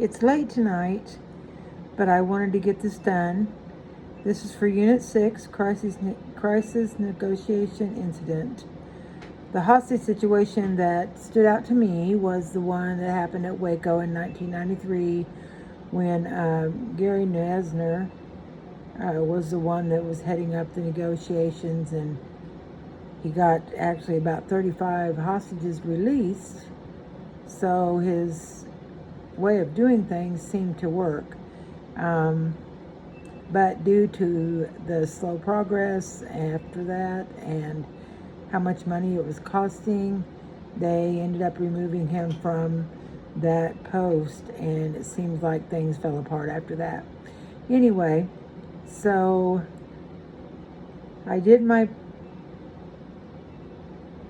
It's late tonight, but I wanted to get this done. This is for Unit 6, Crisis Negotiation Incident. The hostage situation that stood out to me was the one that happened at Waco in 1993 when Gary Nesner was the one that was heading up the negotiations, and he got actually about 35 hostages released. So his way of doing things seemed to work. But due to the slow progress after that and how much money it was costing, they ended up removing him from that post, and it seems like things fell apart after that. Anyway, so I did my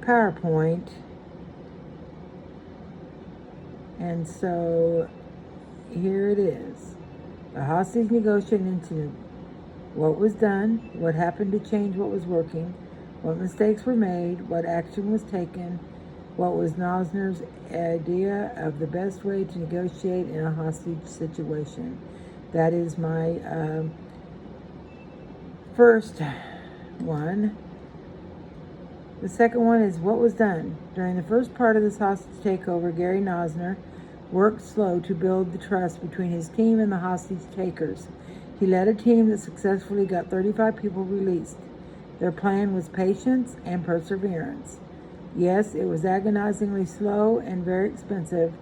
PowerPoint, and so here it is. The hostage negotiation incident. What was done, what happened to change what was working, what mistakes were made, what action was taken, what was Nosner's idea of the best way to negotiate in a hostage situation. That is my first one. The second one is what was done. During the first part of this hostage takeover, Gary Nosner worked slow to build the trust between his team and the hostage takers. He led a team that successfully got 35 people released. Their plan was patience and perseverance. Yes, it was agonizingly slow and very expensive,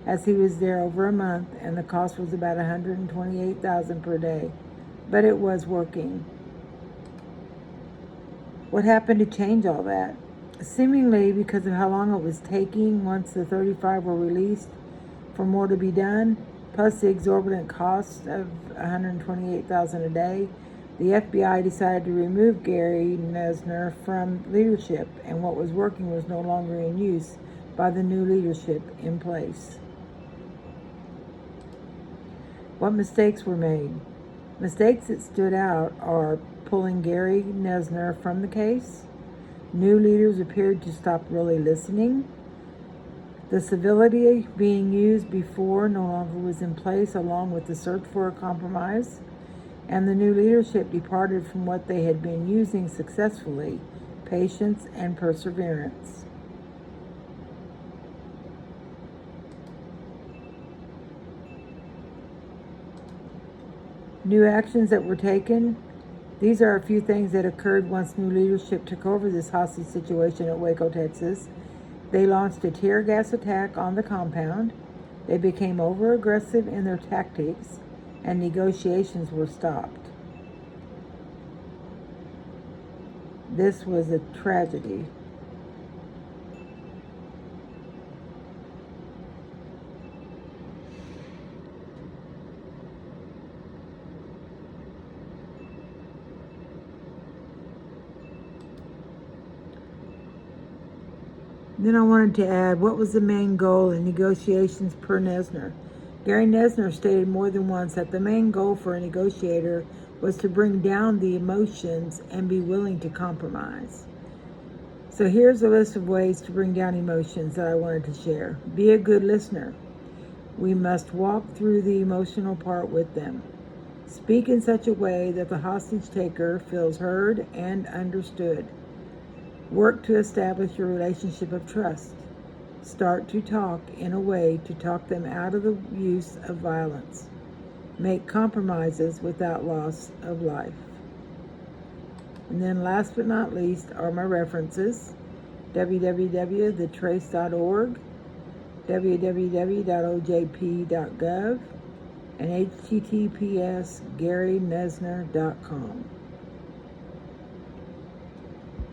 as he was there over a month and the cost was about $128,000 per day. But it was working. What happened to change all that? Seemingly because of how long it was taking once the 35 were released for more to be done, plus the exorbitant cost of $128,000 a day, the FBI decided to remove Gary Nesner from leadership, and what was working was no longer in use by the new leadership in place. What mistakes were made? Mistakes that stood out are pulling Gary Nesner from the case. New leaders appeared to stop really listening. The civility being used before no longer was in place, along with the search for a compromise. And the new leadership departed from what they had been using successfully: patience and perseverance. New actions that were taken. These are a few things that occurred once new leadership took over this hostage situation at Waco, Texas. They launched a tear gas attack on the compound. They became over-aggressive in their tactics, and negotiations were stopped. This was a tragedy. Then I wanted to add, what was the main goal in negotiations per Nesner? Gary Nesner stated more than once that the main goal for a negotiator was to bring down the emotions and be willing to compromise. So here's a list of ways to bring down emotions that I wanted to share. Be a good listener. We must walk through the emotional part with them. Speak in such a way that the hostage taker feels heard and understood. Work to establish a relationship of trust. Start to talk in a way to talk them out of the use of violence. Make compromises without loss of life. And then last but not least are my references: www.thetrace.org, www.ojp.gov, and https GaryNesner.com.